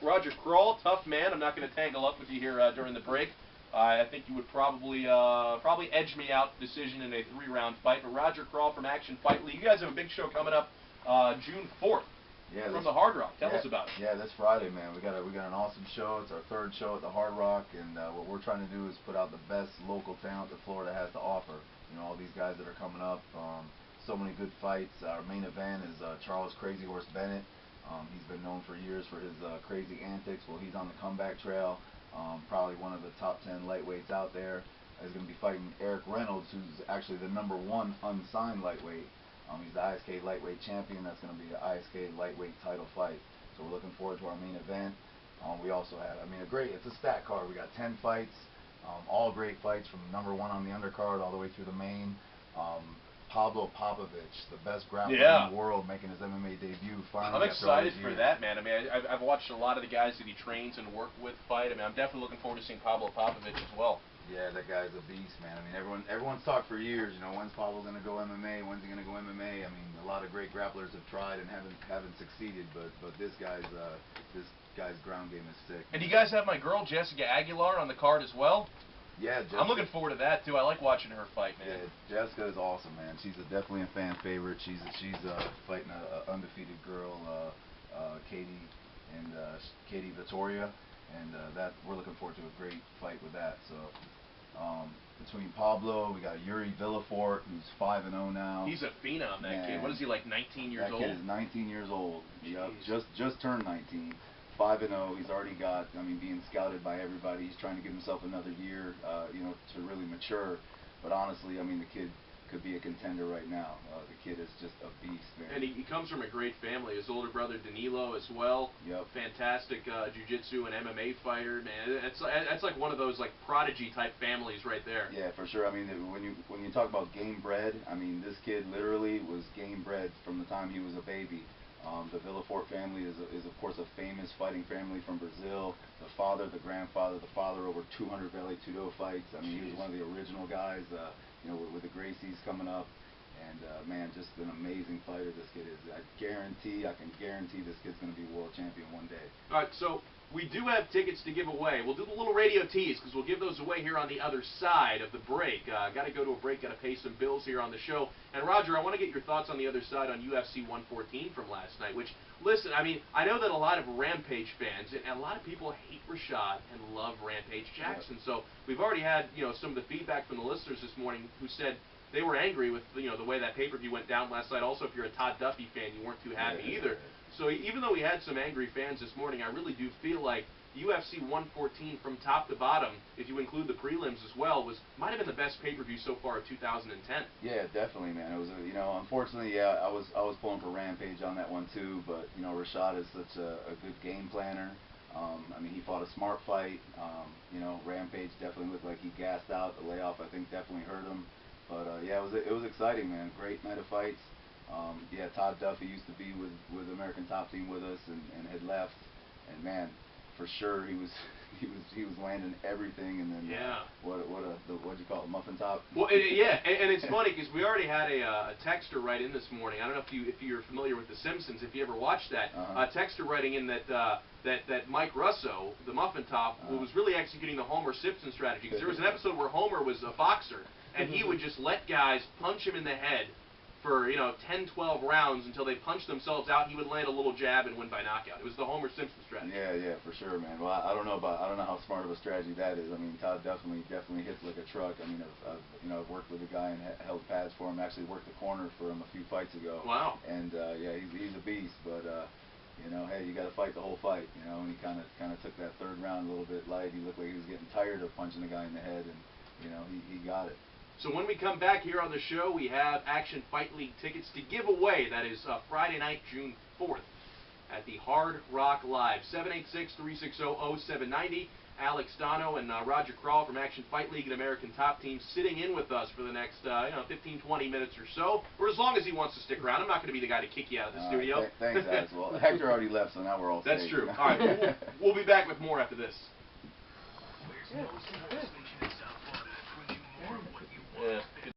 Roger Crawl, tough man. I'm not going to tangle up with you here during the break. I think you would probably edge me out decision in a 3-round fight. But Roger Crawl from Action Fight League, you guys have a big show coming up June 4th. Yeah, from the Hard Rock. Tell us about it. Yeah, this Friday, man. We got an awesome show. It's our 3rd show at the Hard Rock, and what we're trying to do is put out the best local talent that Florida has to offer. You know, all these guys that are coming up. So many good fights. Our main event is Charles Krazy Horse Bennett. He's been known for years for his crazy antics. Well, he's on the comeback trail. Probably one of the top 10 lightweights out there. He's going to be fighting Eric Reynolds, who's actually the #1 unsigned lightweight. He's the ISKA lightweight champion. That's going to be the ISKA lightweight title fight. So we're looking forward to our main event. We also have, it's a stat card. We got 10 fights, all great fights from #1 on the undercard all the way through the main. Pablo Popovitch, the best grappler in the world, making his MMA debut finally. I'm excited for that, man. I've watched a lot of the guys that he trains and worked with fight. I'm definitely looking forward to seeing Pablo Popovitch as well. Yeah, that guy's a beast, man. Everyone's talked for years, when's Pablo going to go MMA? When's he going to go MMA? A lot of great grapplers have tried and haven't succeeded, but this guy's ground game is sick. And you guys have my girl Jessica Aguilar on the card as well. Yeah, Jessica. I'm looking forward to that too. I like watching her fight, man. Yeah, Jessica is awesome, man. She's definitely a fan favorite. She's fighting an undefeated girl, Catia Vitoria, and that we're looking forward to a great fight with that. So between Pablo, we got Yuri Villefort, who's 5-0 now. He's a phenom, that kid. What is he, like 19 years old? That kid is 19 years old. Yep, just turned 19. 5-0. He's already got, being scouted by everybody. He's trying to give himself another year, to really mature. But honestly, the kid could be a contender right now. The kid is just a beast, man. And he comes from a great family. His older brother Danilo as well. Yep. Fantastic jiu-jitsu and MMA fighter, man. That's like one of those like prodigy type families right there. Yeah, for sure. When you talk about game bred, this kid literally was game bred from the time he was a baby. The Villefort family is of course a famous fighting family from Brazil. The father, the grandfather, the father over 200 Vale Tudo fights. He was one of the original guys, with the Gracies coming up. And man, just an amazing fighter this kid is. I can guarantee this kid's going to be world champion one day. All right, so we do have tickets to give away. We'll do the little radio tease because we'll give those away here on the other side of the break. Got to go to a break, got to pay some bills here on the show. And Roger, I want to get your thoughts on the other side on UFC 114 from last night, which, listen, I know that a lot of Rampage fans and a lot of people hate Rashad and love Rampage Jackson. Yep. So we've already had, some of the feedback from the listeners this morning who said they were angry with, the way that pay-per-view went down last night. Also, if you're a Todd Duffy fan, you weren't too happy either. So even though we had some angry fans this morning, I really do feel like UFC 114 from top to bottom, if you include the prelims as well, might have been the best pay-per-view so far of 2010. Yeah, definitely, man. It was, unfortunately, yeah, I was pulling for Rampage on that one too. But Rashad is such a good game planner. He fought a smart fight. Rampage definitely looked like he gassed out. The layoff, I think, definitely hurt him. But yeah, it was exciting, man. Great night of fights. Yeah, Todd Duffy used to be with American Top Team with us and had left. And man, for sure he was landing everything. And then what'd you call it, muffin top? Well, yeah, and it's funny because we already had a texter write in this morning. I don't know if you're familiar with The Simpsons, if you ever watched that. A texter writing in that Mike Russo, the muffin top, was really executing the Homer Simpson strategy. Because there was an episode where Homer was a boxer and he would just let guys punch him in the head for 10, 12 rounds until they punched themselves out. He would land a little jab and win by knockout. It was the Homer Simpson strategy. Yeah, for sure, man. Well, I don't know how smart of a strategy that is. Todd definitely hits like a truck. I've worked with a guy and held pads for him. Actually worked the corner for him a few fights ago. Wow. And yeah, he's a beast. But hey, you got to fight the whole fight. And he kind of took that 3rd round a little bit light. He looked like he was getting tired of punching the guy in the head, and he got it. So when we come back here on the show, we have Action Fight League tickets to give away. That is Friday night, June 4th, at the Hard Rock Live. 786-360-0790. Alex Dono and Roger Crawl from Action Fight League and American Top Team sitting in with us for the next 15, 20 minutes or so, or as long as he wants to stick around. I'm not going to be the guy to kick you out of the studio. Thanks, guys. Well, Hector already left, so now we're all That's safe. true. All right, we'll be back with more after this. Yeah.